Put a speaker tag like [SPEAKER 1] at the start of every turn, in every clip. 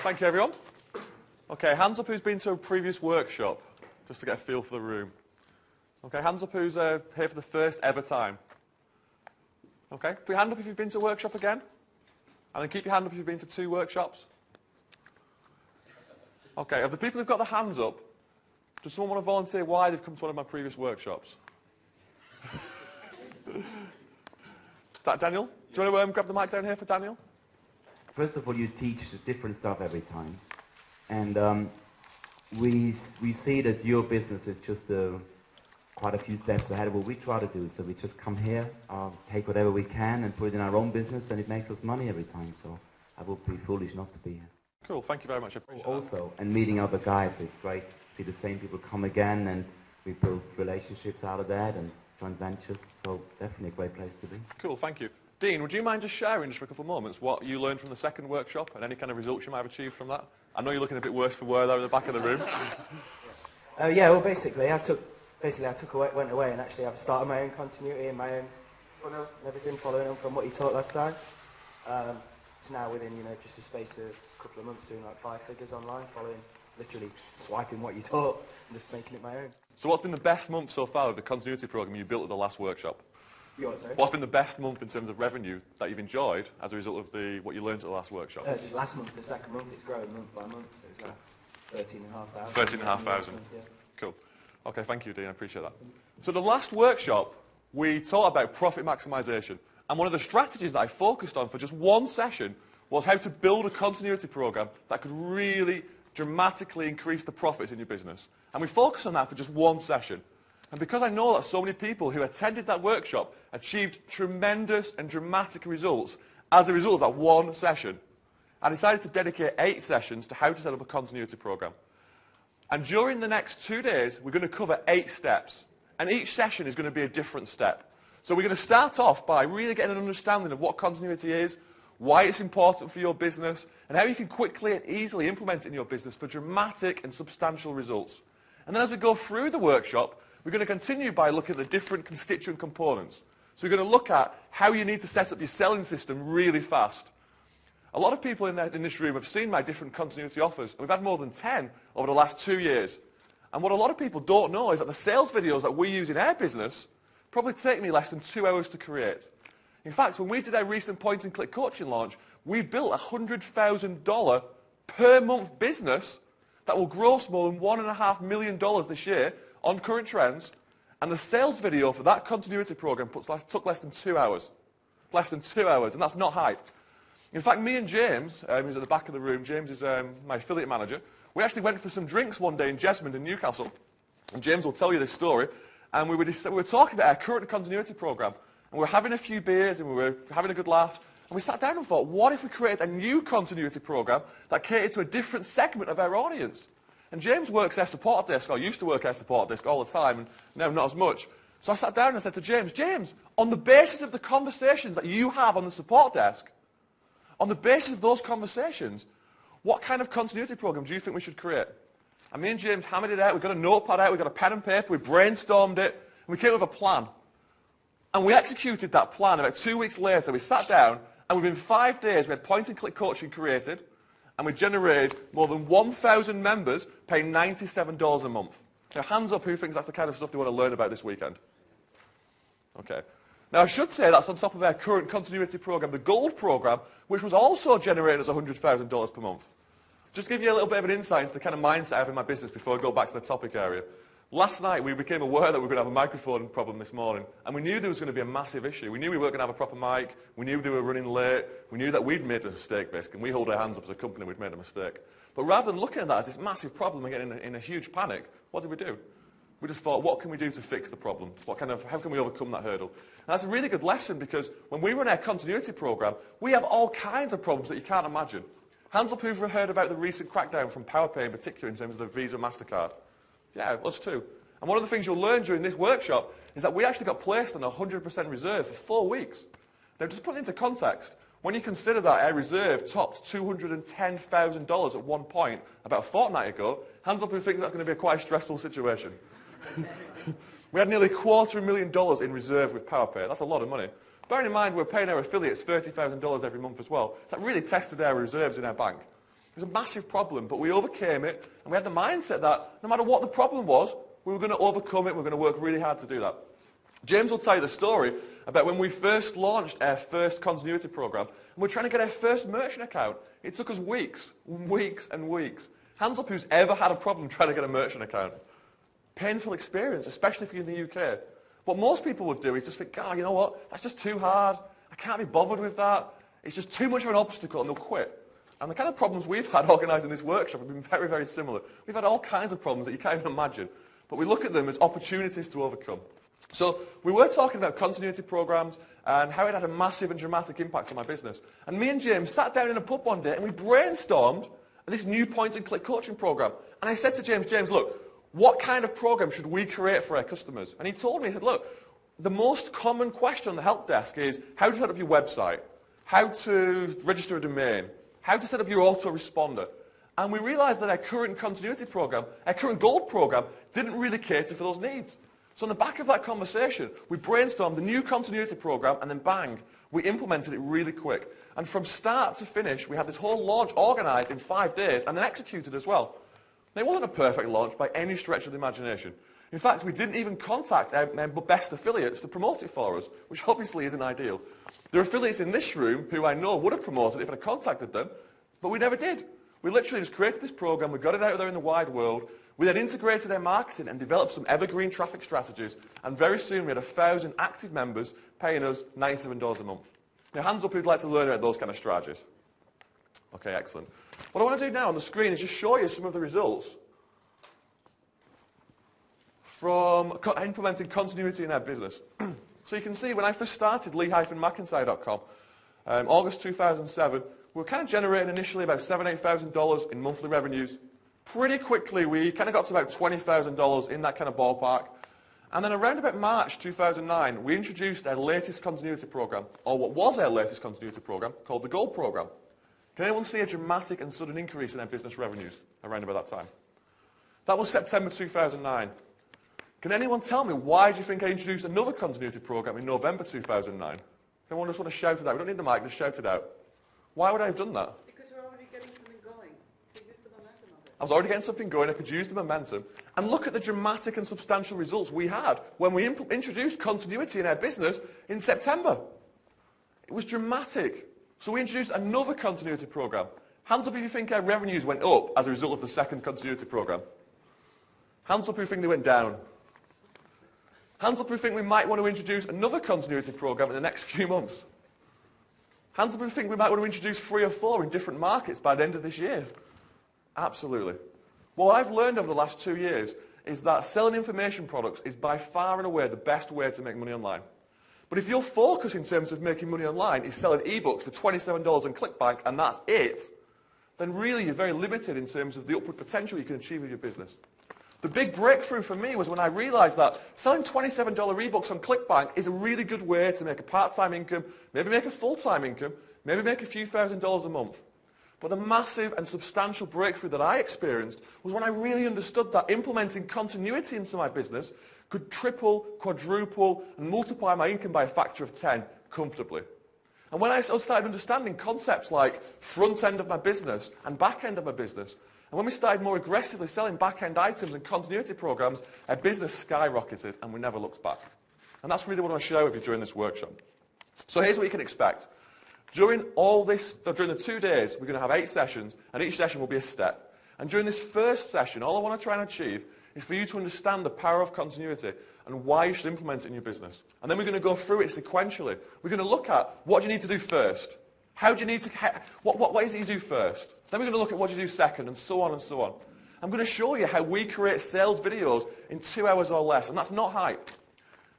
[SPEAKER 1] Thank you, everyone. Okay, hands up who's been to a previous workshop, just to get a feel for the room. Okay, hands up who's here for the first ever time. Okay, put your hand up if you've been to a workshop again. And then keep your hand up if you've been to 2 workshops. Okay, of the people who've got their hands up, does someone want to volunteer why they've come to one of my previous workshops? Daniel, do you want to grab the mic down here for Daniel?
[SPEAKER 2] First of all, you teach different stuff every time. And we see that your business is just quite a few steps ahead of what we try to do. So we just come here, take whatever we can and put it in our own business, and it makes us money every time. So I would be foolish not to be here.
[SPEAKER 1] Cool, thank you very much. I appreciate
[SPEAKER 2] also, and meeting other guys, it's great to see the same people come again, and we build relationships out of that and joint ventures. So definitely a great place to be.
[SPEAKER 1] Cool, thank you. Dean, would you mind just sharing just for a couple of moments what you learned from the second workshop and any kind of results you might have achieved from that? I know you're looking a bit worse for wear there at the back of the room.
[SPEAKER 3] Yeah, well, basically, I went away and actually I've started my own continuity and my own funnel and everything, following on from what you taught last time. It's now within, just a space of a couple of months doing like 5 figures online, following, literally swiping what you taught and just making it my own.
[SPEAKER 1] So what's been the best month so far of the continuity program you built at the last workshop?
[SPEAKER 3] Sorry?
[SPEAKER 1] What's been the best month in terms of revenue that you've enjoyed as a result of what you learned at the last workshop?
[SPEAKER 3] Just last month, the second month, it's growing month by month, so it's like 13,500.
[SPEAKER 1] 13,500.
[SPEAKER 3] Yeah.
[SPEAKER 1] Cool. Okay, thank you, Dean. I appreciate that. So the last workshop, we taught about profit maximization. And one of the strategies that I focused on for just one session was how to build a continuity program that could really dramatically increase the profits in your business. And we focused on that for just one session. And because I know that so many people who attended that workshop achieved tremendous and dramatic results as a result of that one session, I decided to dedicate 8 sessions to how to set up a continuity program. And during the next 2 days, we're going to cover 8 steps. And each session is going to be a different step. So we're going to start off by really getting an understanding of what continuity is, why it's important for your business, and how you can quickly and easily implement it in your business for dramatic and substantial results. And then as we go through the workshop, we're going to continue by looking at the different constituent components. So we're going to look at how you need to set up your selling system really fast. A lot of people in this room have seen my different continuity offers, and we've had more than 10 over the last 2 years. And what a lot of people don't know is that the sales videos that we use in our business probably take me less than 2 hours to create. In fact, when we did our recent point-and-click coaching launch, we built a $100,000 per month business that will gross more than $1.5 million this year on current trends, and the sales video for that continuity program took less than 2 hours. Less than 2 hours, and that's not hype. In fact, me and James, who's at the back of the room, James is my affiliate manager, we actually went for some drinks one day in Jesmond in Newcastle, and James will tell you this story, and we were talking about our current continuity program, and we were having a few beers, and we were having a good laugh, and we sat down and thought, what if we created a new continuity program that catered to a different segment of our audience? And James works our support desk, or used to work our support desk all the time, and now not as much. So I sat down and I said to James, James, on the basis of the conversations that you have on the support desk, on the basis of those conversations, what kind of continuity program do you think we should create? And me and James hammered it out. We got a notepad out, we got a pen and paper, we brainstormed it, and we came up with a plan. And we executed that plan. About 2 weeks later, we sat down, and within 5 days, we had point-and-click coaching created, and we generated more than 1,000 members paying $97 a month. Now, hands up who thinks that's the kind of stuff they want to learn about this weekend. Okay. Now, I should say that's on top of our current continuity program, the Gold program, which was also generating us $100,000 per month. Just to give you a little bit of an insight into the kind of mindset I have in my business before I go back to the topic area. Last night, we became aware that we were going to have a microphone problem this morning, and we knew there was going to be a massive issue. We knew we weren't going to have a proper mic. We knew they were running late. We knew that we'd made a mistake, basically, and we hold our hands up as a company we'd made a mistake. But rather than looking at that as this massive problem and getting in a huge panic, what did we do? We just thought, what can we do to fix the problem? How can we overcome that hurdle? And that's a really good lesson, because when we run our continuity program, we have all kinds of problems that you can't imagine. Hands up who've heard about the recent crackdown from PowerPay in particular in terms of the Visa MasterCard. Yeah, us too. And one of the things you'll learn during this workshop is that we actually got placed on 100% reserve for 4 weeks. Now, just put it into context, when you consider that our reserve topped $210,000 at one point about a fortnight ago, hands up who thinks that's going to be a quite stressful situation. We had nearly $250,000 in reserve with PowerPay. That's a lot of money. Bearing in mind we're paying our affiliates $30,000 every month as well. That really tested our reserves in our bank. It was a massive problem, but we overcame it, and we had the mindset that no matter what the problem was, we were going to overcome it, we were going to work really hard to do that. James will tell you the story about when we first launched our first continuity program, and we're trying to get our first merchant account. It took us weeks and weeks. Hands up who's ever had a problem trying to get a merchant account. Painful experience, especially if you're in the UK. What most people would do is just think, God, you know what, that's just too hard. I can't be bothered with that. It's just too much of an obstacle, and they'll quit. And the kind of problems we've had organising this workshop have been very, very similar. We've had all kinds of problems that you can't even imagine, but we look at them as opportunities to overcome. So we were talking about continuity programs and how it had a massive and dramatic impact on my business. And me and James sat down in a pub one day and we brainstormed this new point-and-click coaching program. And I said to James, look, what kind of program should we create for our customers? And he told me, he said, look, the most common question on the help desk is how to set up your website, how to register a domain, how to set up your autoresponder. And we realized that our current continuity program, our current gold program, didn't really cater for those needs. So on the back of that conversation, we brainstormed the new continuity program, and then bang, we implemented it really quick. And from start to finish, we had this whole launch organized in 5 days and then executed as well. Now, it wasn't a perfect launch by any stretch of the imagination. In fact, we didn't even contact our best affiliates to promote it for us, which obviously isn't ideal. There are affiliates in this room who I know would have promoted it if I contacted them, but we never did. We literally just created this program, we got it out there in the wide world, we then integrated our marketing and developed some evergreen traffic strategies, and very soon we had 1,000 active members paying us $97 a month. Now, hands up who'd like to learn about those kind of strategies. Okay, excellent. What I want to do now on the screen is just show you some of the results from implementing continuity in our business. So you can see when I first started lee-mcintyre.com, August 2007, we were kind of generating initially about $7,000 to $8,000 in monthly revenues. Pretty quickly, we kind of got to about $20,000 in that kind of ballpark. And then around about March 2009, we introduced our latest continuity program, or what was our latest continuity program, called the Gold Program. Can anyone see a dramatic and sudden increase in our business revenues around about that time? That was September 2009. Can anyone tell me why do you think I introduced another continuity program in November 2009? Anyone just want to shout it out? We don't need the mic, just shout it out. Why would I have done that?
[SPEAKER 4] Because you're already getting something going. So use the momentum of it.
[SPEAKER 1] I was already getting something going, I could use the momentum. And look at the dramatic and substantial results we had when we introduced continuity in our business in September. It was dramatic. So we introduced another continuity program. Hands up if you think our revenues went up as a result of the second continuity program. Hands up if you think they went down. Hands up if you think we might want to introduce another continuity program in the next few months. Hands up if you think we might want to introduce 3 or 4 in different markets by the end of this year. Absolutely. What I've learned over the last 2 years is that selling information products is by far and away the best way to make money online. But if your focus in terms of making money online is selling ebooks for $27 on ClickBank and that's it, then really you're very limited in terms of the upward potential you can achieve with your business. The big breakthrough for me was when I realized that selling $27 ebooks on ClickBank is a really good way to make a part-time income, maybe make a full-time income, maybe make a few $1,000s a month. But the massive and substantial breakthrough that I experienced was when I really understood that implementing continuity into my business could triple, quadruple, and multiply my income by a factor of 10 comfortably. And when I started understanding concepts like front end of my business and back end of my business, and when we started more aggressively selling back-end items and continuity programs, our business skyrocketed and we never looked back. And that's really what I want to share with you during this workshop. So here's what you can expect. During the 2 days, we're going to have 8 sessions, and each session will be a step. And during this first session, all I want to try and achieve is for you to understand the power of continuity and why you should implement it in your business. And then we're going to go through it sequentially. We're going to look at what you need to do first. How do you need to, what is it you do first? Then we're going to look at what you do second, and so on and so on. I'm going to show you how we create sales videos in 2 hours or less, and that's not hype.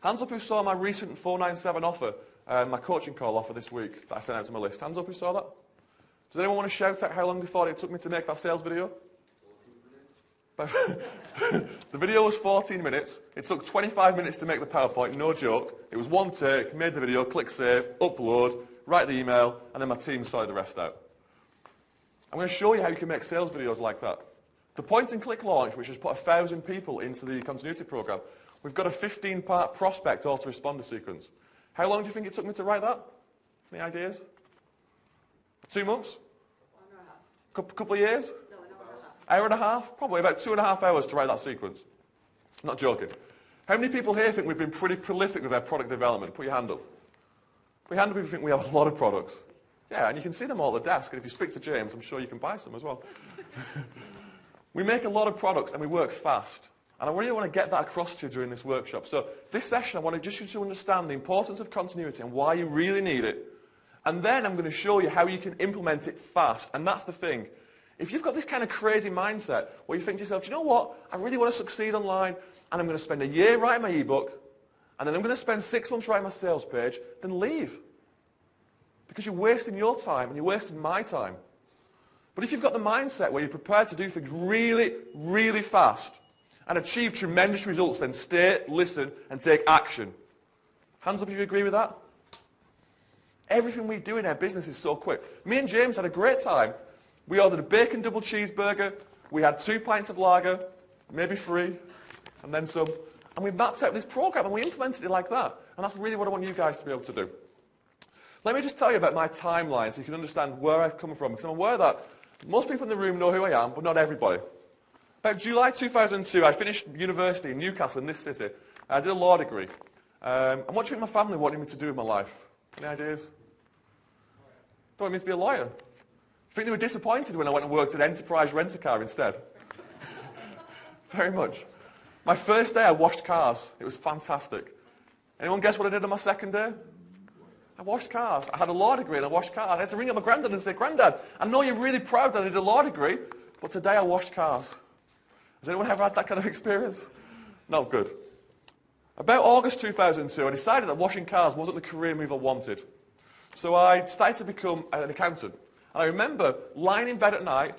[SPEAKER 1] Hands up who saw my recent 497 offer, my coaching call offer this week that I sent out to my list. Hands up who saw that? Does anyone want to shout out how long they thought it took me to make that sales video? 14 minutes. The video was 14 minutes. It took 25 minutes to make the PowerPoint, no joke. It was one take, made the video, click save, upload, write the email, and then my team sorted the rest out. I'm going to show you how you can make sales videos like that. The point-and-click launch, which has put 1,000 people into the continuity program, we've got a 15-part prospect autoresponder sequence. How long do you think it took me to write that? Any ideas? 2 months?
[SPEAKER 4] 1.5.
[SPEAKER 1] Couple of years?
[SPEAKER 4] No, an hour and a half.
[SPEAKER 1] Hour and a half? Probably about 2.5 hours to write that sequence. Not joking. How many people here think we've been pretty prolific with our product development? Put your hand up. Put your hand up if you think we have a lot of products. Yeah, and you can see them all at the desk, and if you speak to James, I'm sure you can buy some as well. We make a lot of products and we work fast. And I really want to get that across to you during this workshop. So this session, I want you to understand the importance of continuity and why you really need it. And then I'm going to show you how you can implement it fast. And that's the thing. If you've got this kind of crazy mindset where you think to yourself, do you know what? I really want to succeed online and I'm going to spend a year writing my ebook and then I'm going to spend 6 months writing my sales page, then leave. Because you're wasting your time and you're wasting my time. But if you've got the mindset where you're prepared to do things really, really fast and achieve tremendous results, then stay, listen, and take action. Hands up if you agree with that. Everything we do in our business is so quick. Me and James had a great time. We ordered a bacon double cheeseburger. We had 2 pints of lager, maybe 3, and then some. And we mapped out this program and we implemented it like that. And that's really what I want you guys to be able to do. Let me just tell you about my timeline so you can understand where I've come from. Because I'm aware that most people in the room know who I am, but not everybody. About July 2002, I finished university in Newcastle in this city. I did a law degree. And what do you think my family wanted me to do with my life? Any ideas? They wanted me to be a lawyer. I think they were disappointed when I went and worked at Enterprise Rent-A-Car instead. Very much. My first day I washed cars. It was fantastic. Anyone guess what I did on my second day? I washed cars. I had a law degree and I washed cars. I had to ring up my granddad and say, Granddad, I know you're really proud that I did a law degree, but today I washed cars. Has anyone ever had that kind of experience? Not good. About August 2002, I decided that washing cars wasn't the career move I wanted. So I started to become an accountant. And I remember lying in bed at night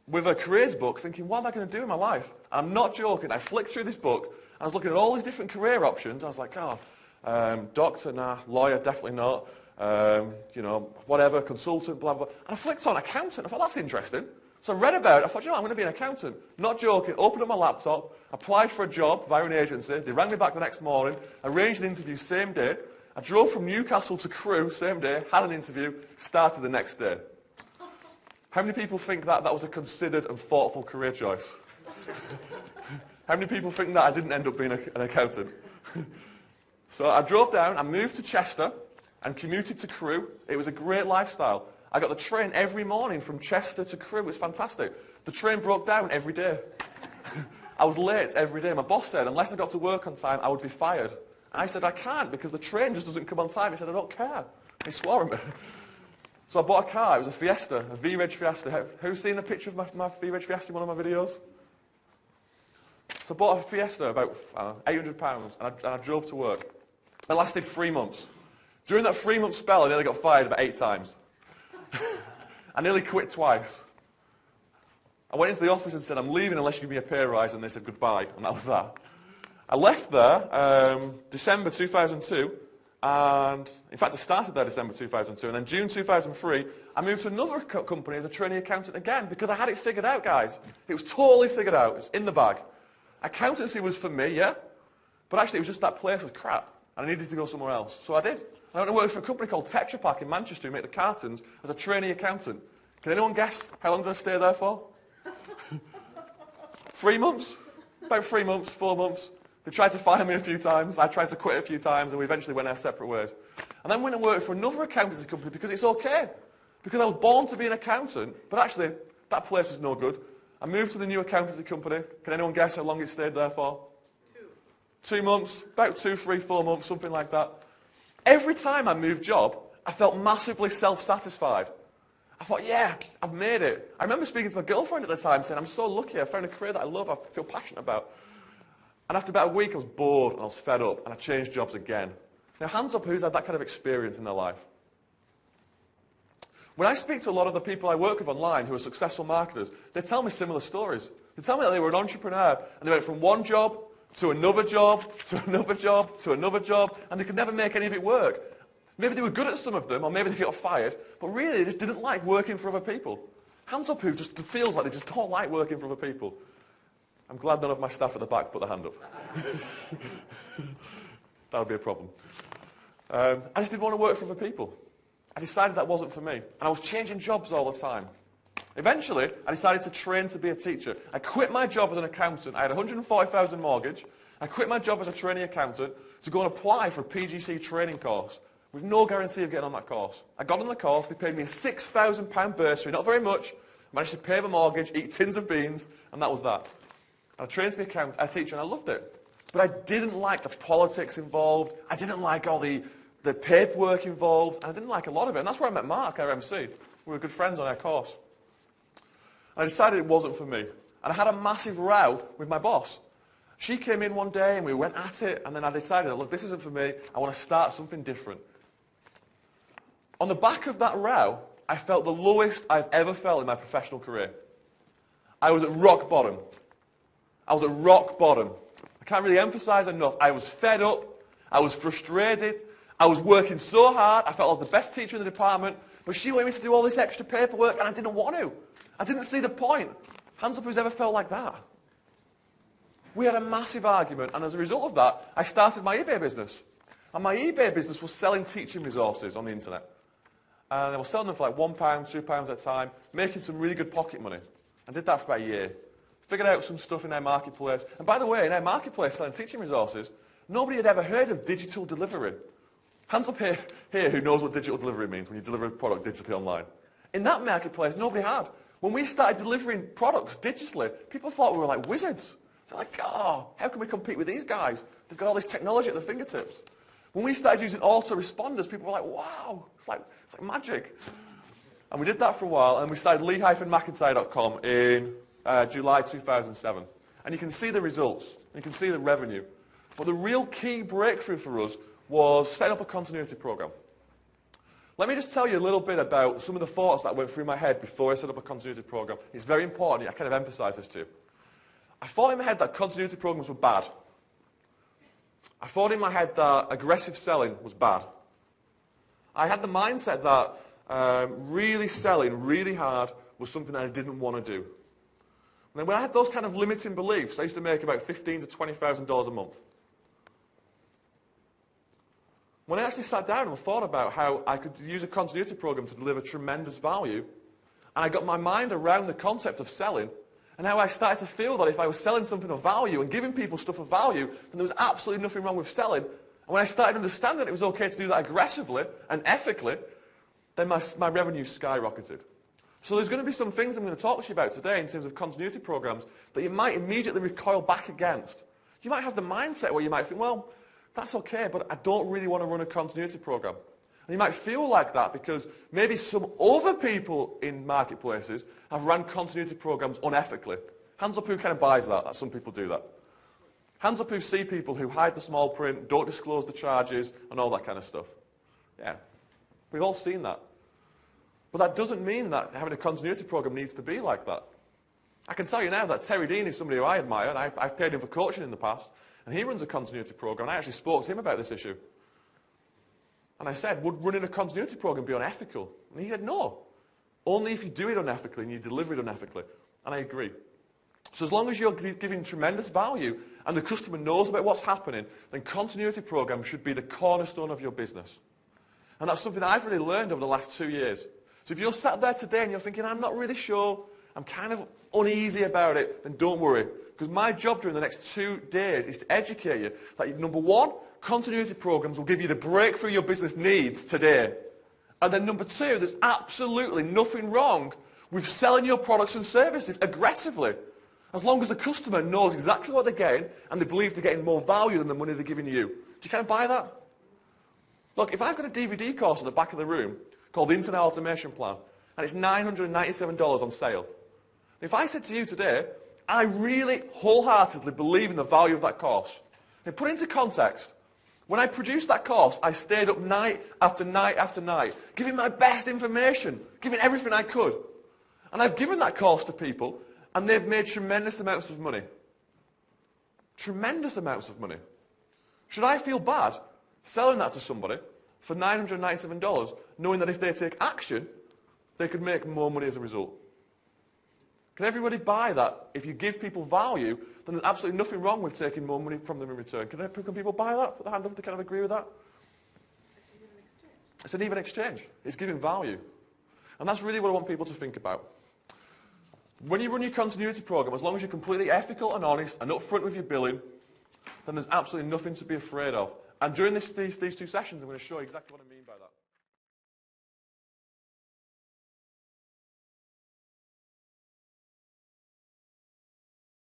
[SPEAKER 1] with a careers book thinking, what am I going to do in my life? And I'm not joking. I flicked through this book and I was looking at all these different career options. I was like, doctor, nah. Lawyer, definitely not. Whatever, consultant, blah, blah. And I flicked on accountant. I thought, that's interesting. So I read about it. I thought, I'm going to be an accountant. Not joking. Opened up my laptop, applied for a job via an agency. They rang me back the next morning, arranged an interview same day. I drove from Newcastle to Crewe same day, had an interview, started the next day. How many people think that was a considered and thoughtful career choice? How many people think that I didn't end up being an accountant? So I drove down, I moved to Chester and commuted to Crewe. It was a great lifestyle. I got the train every morning from Chester to Crewe. It was fantastic. The train broke down every day. I was late every day. My boss said, unless I got to work on time, I would be fired. And I said, I can't because the train just doesn't come on time. He said, I don't care. He swore at me. So I bought a car. It was a Fiesta, a V-Reg Fiesta. Who's seen a picture of my V-Reg Fiesta in one of my videos? So I bought a Fiesta, about £800, and I drove to work. It lasted 3 months. During that 3-month spell, I nearly got fired about 8 times. I nearly quit twice. I went into the office and said, I'm leaving unless you give me a pay rise, and they said goodbye, and that was that. I left there December 2002, and in fact I started there December 2002, and then June 2003, I moved to another company as a trainee accountant again, because I had it figured out, guys. It was totally figured out. It was in the bag. Accountancy was for me, yeah, but actually it was just that place was crap, and I needed to go somewhere else. So I did. I went to work for a company called Tetra Pak in Manchester who make the cartons as a trainee accountant. Can anyone guess how long did I stay there for? 3 months? About 3 months, 4 months. They tried to fire me a few times. I tried to quit a few times, and we eventually went our separate ways. And then went and worked for another accountancy company because it's okay. Because I was born to be an accountant, but actually that place was no good. I moved to the new accountancy company. Can anyone guess how long it stayed there for? 2 months, about 2, 3, 4 months, something like that. Every time I moved job, I felt massively self-satisfied. I thought, yeah, I've made it. I remember speaking to my girlfriend at the time saying, I'm so lucky, I found a career that I love, I feel passionate about. And after about a week, I was bored and I was fed up and I changed jobs again. Now, hands up who's had that kind of experience in their life. When I speak to a lot of the people I work with online who are successful marketers, they tell me similar stories. They tell me that they were an entrepreneur and they went from one job to another job, to another job, to another job, and they could never make any of it work. Maybe they were good at some of them, or maybe they got fired, but really they just didn't like working for other people. Hands up who just feels like they just don't like working for other people. I'm glad none of my staff at the back put their hand up. That would be a problem. I just didn't want to work for other people. I decided that wasn't for me. And I was changing jobs all the time. Eventually, I decided to train to be a teacher. I quit my job as an accountant. I had 140,000 mortgage. I quit my job as a trainee accountant to go and apply for a PGC training course with no guarantee of getting on that course. I got on the course. They paid me a £6,000 bursary, not very much. Managed to pay the mortgage, eat tins of beans, and that was that. I trained to be a teacher, and I loved it. But I didn't like the politics involved. I didn't like all the paperwork involved. And I didn't like a lot of it. And that's where I met Mark, our MC. We were good friends on our course. And I decided it wasn't for me. And I had a massive row with my boss. She came in one day, and we went at it. And then I decided, look, this isn't for me. I want to start something different. On the back of that row, I felt the lowest I've ever felt in my professional career. I was at rock bottom. I was at rock bottom. I can't really emphasize enough. I was fed up. I was frustrated. I was working so hard. I felt I was the best teacher in the department. But she wanted me to do all this extra paperwork, and I didn't want to. I didn't see the point. Hands up who's ever felt like that. We had a massive argument, and as a result of that, I started my eBay business. And my eBay business was selling teaching resources on the internet. And I was selling them for like £1, £2 at a time, making some really good pocket money. I did that for about a year. Figured out some stuff in our marketplace. And by the way, in our marketplace selling teaching resources, nobody had ever heard of digital delivery. Hands up here who knows what digital delivery means when you deliver a product digitally online. In that marketplace, nobody had. When we started delivering products digitally, people thought we were like wizards. They're like, oh, how can we compete with these guys? They've got all this technology at their fingertips. When we started using autoresponders, people were like, wow, it's like magic. And we did that for a while, and we started lee-mcintyre.com in July 2007. And you can see the results. You can see the revenue. But the real key breakthrough for us was setting up a continuity program. Let me just tell you a little bit about some of the thoughts that went through my head before I set up a continuity program. It's very important. I kind of emphasize this too. I thought in my head that continuity programs were bad. I thought in my head that aggressive selling was bad. I had the mindset that really selling really hard was something that I didn't want to do. And then when I had those kind of limiting beliefs, I used to make about $15,000 to $20,000 a month. When I actually sat down and thought about how I could use a continuity program to deliver tremendous value, and I got my mind around the concept of selling, and how I started to feel that if I was selling something of value and giving people stuff of value, then there was absolutely nothing wrong with selling. And when I started understanding that it was okay to do that aggressively and ethically, then my revenue skyrocketed. So there's going to be some things I'm going to talk to you about today in terms of continuity programs that you might immediately recoil back against. You might have the mindset where you might think, well, that's okay, but I don't really want to run a continuity program. And you might feel like that because maybe some other people in marketplaces have run continuity programs unethically. Hands up who kind of buys that. Some people do that. Hands up who see people who hide the small print, don't disclose the charges, and all that kind of stuff. Yeah, we've all seen that. But that doesn't mean that having a continuity program needs to be like that. I can tell you now that Terry Dean is somebody who I admire, and I've paid him for coaching in the past, and he runs a continuity program, and I actually spoke to him about this issue. And I said, would running a continuity program be unethical? And he said, no. Only if you do it unethically and you deliver it unethically. And I agree. So as long as you're giving tremendous value and the customer knows about what's happening, then continuity programs should be the cornerstone of your business. And that's something that I've really learned over the last 2 years. So if you're sat there today and you're thinking, I'm not really sure, I'm kind of uneasy about it, then don't worry. Because my job during the next 2 days is to educate you that, number one, continuity programs will give you the breakthrough your business needs today. And then number two, there's absolutely nothing wrong with selling your products and services aggressively. As long as the customer knows exactly what they're getting and they believe they're getting more value than the money they're giving you. Do you kind of buy that? Look, if I've got a DVD course at the back of the room called the Internet Automation Plan, and it's $997 on sale, if I said to you today, I really wholeheartedly believe in the value of that course, and put it into context, when I produced that course, I stayed up night after night after night, giving my best information, giving everything I could. And I've given that course to people, and they've made tremendous amounts of money. Tremendous amounts of money. Should I feel bad selling that to somebody for $997, knowing that if they take action, they could make more money as a result? Can everybody buy that? If you give people value, then there's absolutely nothing wrong with taking more money from them in return. Can people buy that? Put their hand up if they kind of agree with that. It's an even exchange. It's giving value. And that's really what I want people to think about. When you run your continuity program, as long as you're completely ethical and honest and upfront with your billing, then there's absolutely nothing to be afraid of. And during these two sessions, I'm going to show you exactly what I mean.